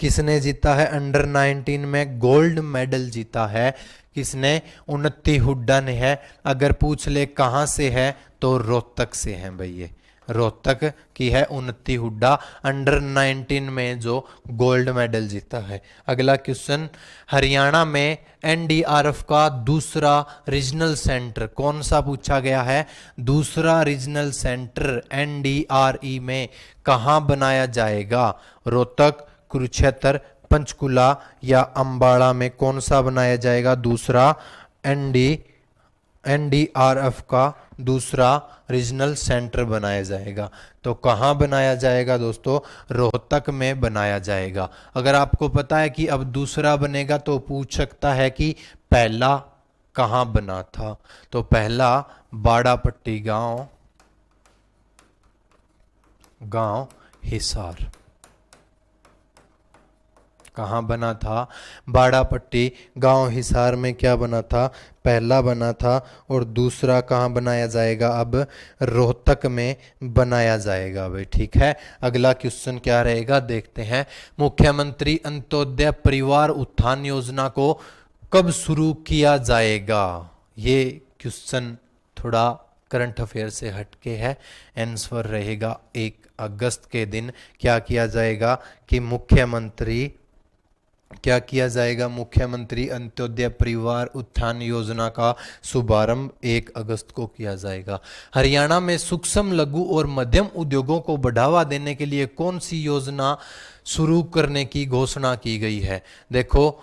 S1: किसने जीता है? अंडर 19 में गोल्ड मेडल जीता है किसने? उन्नति हुड्डा ने है। अगर पूछ ले कहां से है, तो रोहतक से है भाई। ये रोहतक की है उन्नति हुड्डा, अंडर 19 में जो गोल्ड मेडल जीता है। अगला क्वेश्चन, हरियाणा में एनडीआरएफ का दूसरा रीजनल सेंटर कौन सा पूछा गया है? दूसरा रीजनल सेंटर एनडीआरई में कहाँ बनाया जाएगा? रोहतक, कुरुक्षेत्र, पंचकुला या अंबाला में कौन सा बनाया जाएगा दूसरा एनडीआरएफ का दूसरा रीजनल सेंटर बनाया जाएगा? तो कहाँ बनाया जाएगा दोस्तों? रोहतक में बनाया जाएगा। अगर आपको पता है कि अब दूसरा बनेगा तो पूछ सकता है कि पहला कहाँ बना था? तो पहला बाड़ापट्टी गांव हिसार। कहाँ बना था? बाड़ापट्टी गांव हिसार में क्या बना था? पहला बना था। और दूसरा कहाँ बनाया जाएगा? अब रोहतक में बनाया जाएगा भाई। ठीक है, अगला क्वेश्चन क्या रहेगा देखते हैं। मुख्यमंत्री अंत्योदय परिवार उत्थान योजना को कब शुरू किया जाएगा? ये क्वेश्चन थोड़ा करंट अफेयर से हटके है। आंसर रहेगा 1 अगस्त के दिन क्या किया जाएगा कि मुख्यमंत्री मुख्यमंत्री अंत्योदय परिवार उत्थान योजना का शुभारंभ 1 अगस्त को किया जाएगा। हरियाणा में सूक्ष्म लघु और मध्यम उद्योगों को बढ़ावा देने के लिए कौन सी योजना शुरू करने की घोषणा की गई है? देखो,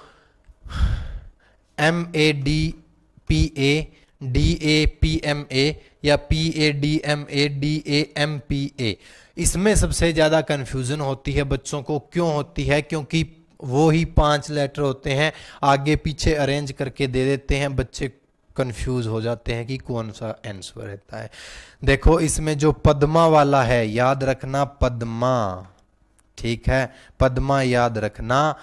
S1: MADPA, DAPMA या PADMA, DAMPA, इसमें सबसे ज्यादा कंफ्यूजन होती है बच्चों को। क्यों होती है? क्योंकि वो ही 5 लेटर होते हैं, आगे पीछे अरेंज करके दे देते हैं, बच्चे कंफ्यूज हो जाते हैं कि कौन सा आंसर रहता है। देखो, इसमें जो पद्मा वाला है, याद रखना पद्मा। ठीक है, पद्मा याद रखना।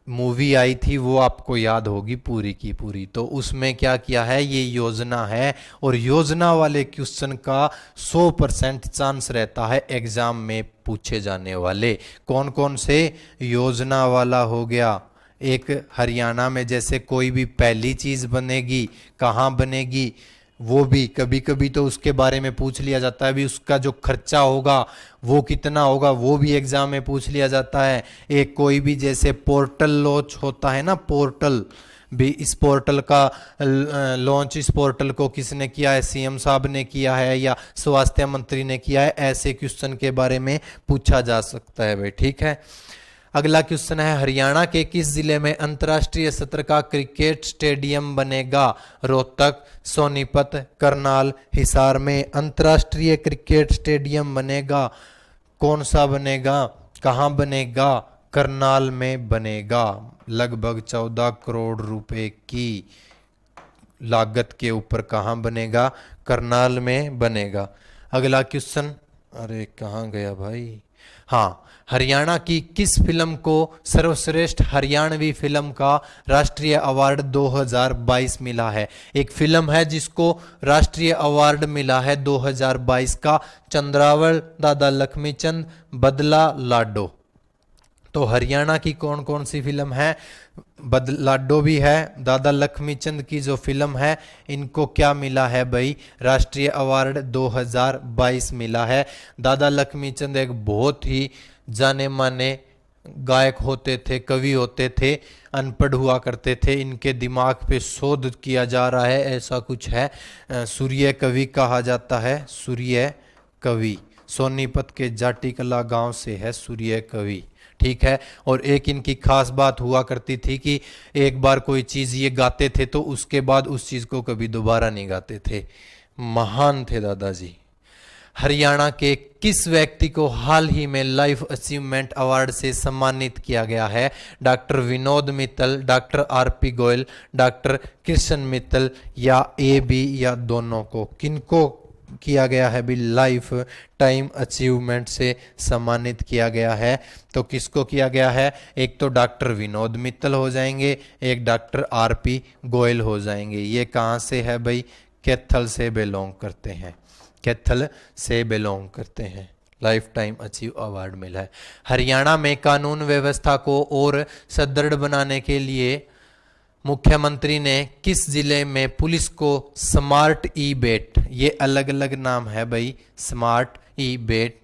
S1: मूवी आई थी वो आपको याद होगी पूरी की पूरी। तो उसमें क्या किया है, ये योजना है। और योजना वाले क्वेश्चन का 100% चांस रहता है एग्जाम में पूछे जाने वाले। कौन कौन से? योजना वाला हो गया एक, हरियाणा में जैसे कोई भी पहली चीज बनेगी, कहाँ बनेगी, वो भी कभी कभी तो उसके बारे में पूछ लिया जाता है। भी उसका जो खर्चा होगा वो कितना होगा, वो भी एग्जाम में पूछ लिया जाता है। एक कोई भी जैसे पोर्टल लॉन्च होता है ना, पोर्टल भी, इस पोर्टल का लॉन्च, इस पोर्टल को किसने किया है? सीएम साहब ने किया है या स्वास्थ्य मंत्री ने किया है? ऐसे क्वेश्चन के बारे में पूछा जा सकता है भाई। ठीक है, अगला क्वेश्चन है, हरियाणा के किस जिले में अंतर्राष्ट्रीय स्तर का क्रिकेट स्टेडियम बनेगा? रोहतक, सोनीपत, करनाल, हिसार में अंतर्राष्ट्रीय क्रिकेट स्टेडियम बनेगा। कौन सा बनेगा? कहाँ बनेगा? करनाल में बनेगा। लगभग 14 करोड़ रुपए की लागत के ऊपर कहाँ बनेगा? करनाल में बनेगा। अगला क्वेश्चन, अरे कहाँ गया भाई? हाँ, हरियाणा की किस फिल्म को सर्वश्रेष्ठ हरियाणवी फिल्म का राष्ट्रीय अवार्ड 2022 मिला है? एक फिल्म है जिसको राष्ट्रीय अवार्ड मिला है 2022 का, चंद्रावल, दादा लक्ष्मीचंद, बदला लाडो। तो हरियाणा की कौन कौन सी फिल्म है? लाडो भी है, दादा लक्ष्मीचंद की जो फिल्म है, इनको क्या मिला है भाई? राष्ट्रीय अवार्ड 2022 मिला है। दादा लक्ष्मीचंद एक बहुत ही जाने माने गायक होते थे, कवि होते थे, अनपढ़ हुआ करते थे। इनके दिमाग पे शोध किया जा रहा है, ऐसा कुछ है। सूर्य कवि कहा जाता है, सूर्य कवि। सोनीपत के जाटीकला गांव से है सूर्य कवि। ठीक है, और एक इनकी खास बात हुआ करती थी कि एक बार कोई चीज ये गाते थे तो उसके बाद उस चीज को कभी दोबारा नहीं गाते थे। महान थे दादाजी। हरियाणा के किस व्यक्ति को हाल ही में लाइफ अचीवमेंट अवार्ड से सम्मानित किया गया है? Doctor Vinod Mittal, doctor RP Goyal, doctor Krishna Mittal या AB या दोनों को? किनको किया गया है भी लाइफ टाइम अचीवमेंट से सम्मानित किया गया है? तो किसको किया गया है? एक तो डॉक्टर विनोद मित्तल हो जाएंगे, एक डॉक्टर आरपी गोयल हो जाएंगे। ये कहाँ से है भाई? कैथल से बिलोंग करते हैं, कैथल से बिलोंग करते हैं। लाइफ टाइम अचीव अवार्ड मिला है। हरियाणा में कानून व्यवस्था को और सुदृढ़ बनाने के लिए मुख्यमंत्री ने किस जिले में पुलिस को स्मार्ट ई बेट, ये अलग अलग नाम है भाई, स्मार्ट ई बेट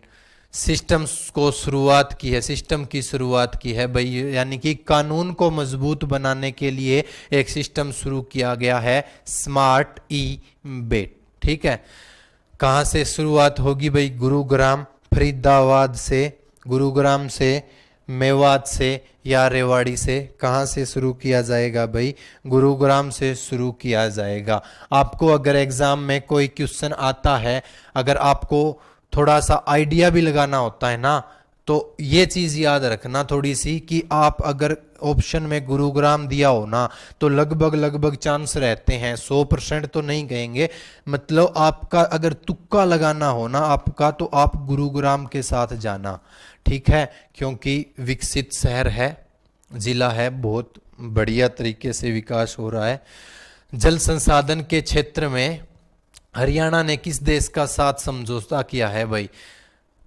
S1: सिस्टम को शुरुआत की है, सिस्टम की शुरुआत की है भाई, यानी कि कानून को मजबूत बनाने के लिए एक सिस्टम शुरू किया गया है, स्मार्ट ई बेट। ठीक है, कहाँ से शुरुआत होगी भाई? गुरुग्राम, फरीदाबाद से, गुरुग्राम से, मेवात से या रेवाड़ी से? कहाँ से शुरू किया जाएगा भाई? गुरुग्राम से शुरू किया जाएगा। आपको अगर एग्जाम में कोई क्वेश्चन आता है, अगर आपको थोड़ा सा आइडिया भी लगाना होता है ना, तो ये चीज याद रखना थोड़ी सी कि आप अगर ऑप्शन में गुरुग्राम दिया हो ना, तो लगभग चांस रहते हैं, 100% तो नहीं कहेंगे, मतलब आपका अगर तुक्का लगाना हो ना आपका, तो आप गुरुग्राम के साथ जाना। ठीक है, क्योंकि विकसित शहर है, जिला है, बहुत बढ़िया तरीके से विकास हो रहा है। जल संसाधन के क्षेत्र में हरियाणा ने किस देश का साथ समझौता किया है भाई?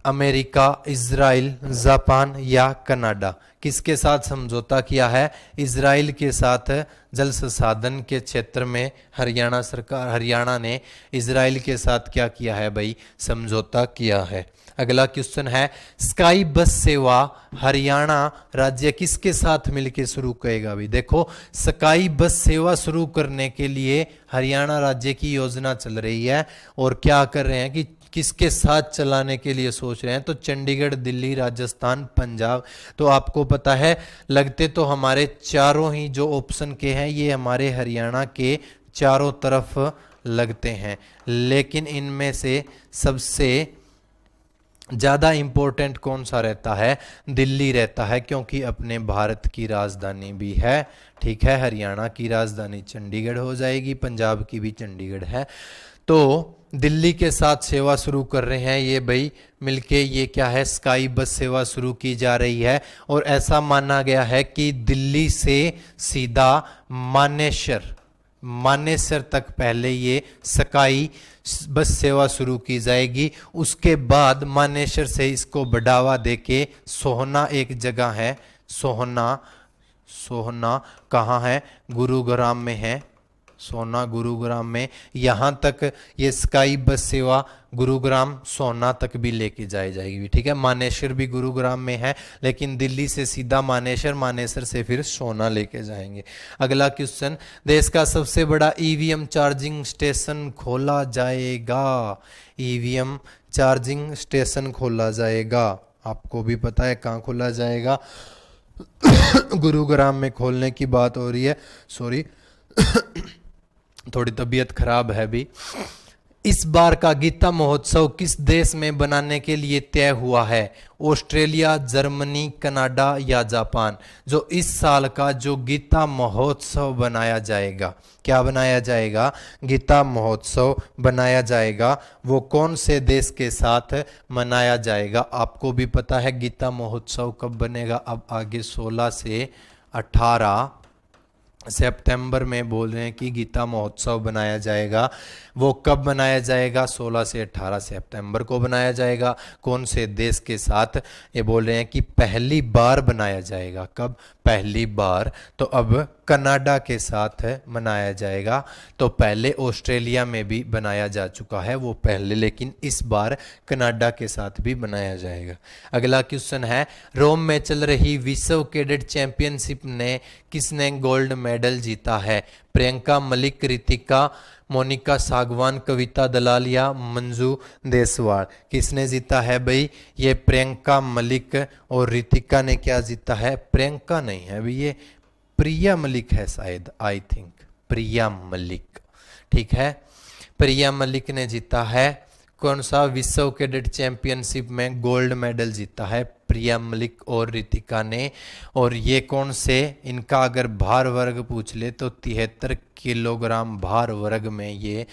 S1: अमेरिका, इजराइल, जापान या कनाडा? किसके साथ समझौता किया है? इजराइल के साथ जल संसाधन के क्षेत्र में हरियाणा ने इजराइल के साथ क्या किया है भाई? समझौता किया है। अगला क्वेश्चन है, स्काई बस सेवा हरियाणा राज्य किसके साथ मिलकर शुरू करेगा भाई? देखो, स्काई बस सेवा शुरू करने के लिए हरियाणा राज्य की योजना चल रही है, और क्या कर रहे हैं कि किसके साथ चलाने के लिए सोच रहे हैं? तो चंडीगढ़, दिल्ली, राजस्थान, पंजाब। तो आपको पता है, लगते तो हमारे चारों ही जो ऑप्शन के हैं ये हमारे हरियाणा के चारों तरफ लगते हैं, लेकिन इनमें से सबसे ज़्यादा इम्पोर्टेंट कौन सा रहता है? दिल्ली रहता है, क्योंकि अपने भारत की राजधानी भी है। ठीक है, हरियाणा की राजधानी चंडीगढ़ हो जाएगी, पंजाब की भी चंडीगढ़ है। तो दिल्ली के साथ सेवा शुरू कर रहे हैं ये भाई मिलके, ये क्या है? स्काई बस सेवा शुरू की जा रही है, और ऐसा माना गया है कि दिल्ली से सीधा मानेसर तक पहले ये स्काई बस सेवा शुरू की जाएगी। उसके बाद मानेसर से इसको बढ़ावा देके सोहना एक जगह है, सोहना कहाँ है? गुरुग्राम में है, सोना गुरुग्राम में, यहाँ तक ये स्काई बस सेवा गुरुग्राम सोना तक भी लेके जाई जाएगी। ठीक है, मानेसर भी गुरुग्राम में है, लेकिन दिल्ली से सीधा मानेसर से फिर सोना लेके जाएंगे। अगला क्वेश्चन, देश का सबसे बड़ा ईवीएम चार्जिंग स्टेशन खोला जाएगा। ईवीएम चार्जिंग स्टेशन खोला जाएगा, आपको भी पता है कहाँ खोला जाएगा? गुरुग्राम में खोलने की बात हो रही है। सॉरी, थोड़ी तबीयत खराब है भी। इस बार का गीता महोत्सव किस देश में बनाने के लिए तय हुआ है? ऑस्ट्रेलिया, जर्मनी, कनाडा या जापान? जो इस साल का जो गीता महोत्सव बनाया जाएगा, क्या बनाया जाएगा? गीता महोत्सव बनाया जाएगा, वो कौन से देश के साथ मनाया जाएगा? आपको भी पता है गीता महोत्सव कब बनेगा। अब आगे 16 से 18 सितंबर में बोल रहे हैं कि गीता महोत्सव बनाया जाएगा। वो कब बनाया जाएगा? 16 से 18 सितंबर को बनाया जाएगा। कौन से देश के साथ? ये बोल रहे हैं कि पहली बार बनाया जाएगा। कब? पहली बार। तो अब कनाडा के साथ मनाया जाएगा। तो पहले ऑस्ट्रेलिया में भी बनाया जा चुका है वो पहले, लेकिन इस बार कनाडा के साथ भी बनाया जाएगा। अगला क्वेश्चन है, रोम में चल रही विश्व कैडेट चैंपियनशिप ने किसने गोल्ड मेडल जीता है? प्रियंका मलिक, रितिका, मोनिका सागवान, कविता दलाल या मंजू देसवाल? किसने जीता है भाई? ये प्रियंका मलिक और रितिका ने क्या जीता है? प्रियंका नहीं है भाई, ये प्रिया मलिक है शायद, आई थिंक प्रिया मलिक। ठीक है, प्रिया मलिक ने जीता है कौन सा? विश्व कैडेट चैंपियनशिप में गोल्ड मेडल जीता है प्रिया मलिक और रितिका ने। और ये कौन से? इनका अगर भार वर्ग पूछ ले तो 73 किलोग्राम भार वर्ग में ये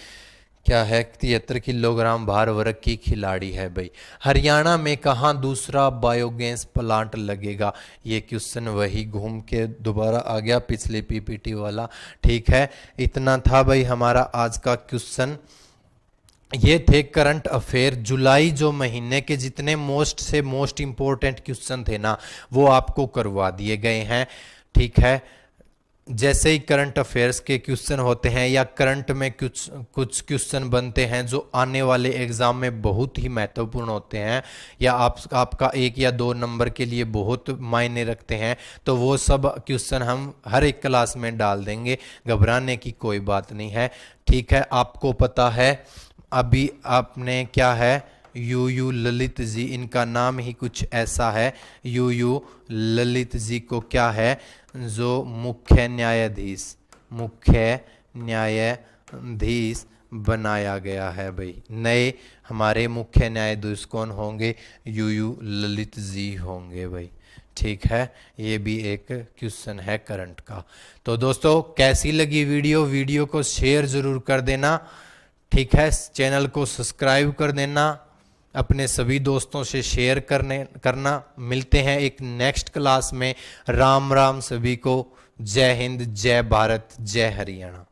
S1: क्या है? 73 किलोग्राम भार वर्ग की खिलाड़ी है भाई। हरियाणा में कहाँ दूसरा बायोगैस प्लांट लगेगा? ये क्वेश्चन वही घूम के दोबारा आ गया, पिछली पीपीटी वाला। ठीक है, इतना था भाई हमारा आज का क्वेश्चन। ये थे करंट अफेयर, जुलाई जो महीने के जितने मोस्ट इंपॉर्टेंट क्वेश्चन थे ना, वो आपको करवा दिए गए हैं। ठीक है, जैसे ही करंट अफेयर्स के क्वेश्चन होते हैं या करंट में कुछ कुछ क्वेश्चन बनते हैं जो आने वाले एग्जाम में बहुत ही महत्वपूर्ण होते हैं या आपका 1 या 2 नंबर के लिए बहुत मायने रखते हैं, तो वो सब क्वेश्चन हम हर एक क्लास में डाल देंगे, घबराने की कोई बात नहीं है। ठीक है, आपको पता है अभी आपने क्या है, यू ललित जी, इनका नाम ही कुछ ऐसा है। यू ललित जी को क्या है, जो मुख्य न्यायाधीश बनाया गया है भाई। नए हमारे मुख्य न्यायाधीश कौन होंगे, यू ललित जी होंगे भाई। ठीक है, ये भी एक क्वेश्चन है करंट का। तो दोस्तों कैसी लगी वीडियो को शेयर जरूर कर देना। ठीक है, चैनल को सब्सक्राइब कर देना, अपने सभी दोस्तों से शेयर करना। मिलते हैं एक नेक्स्ट क्लास में। राम राम सभी को। जय हिंद, जय भारत, जय हरियाणा।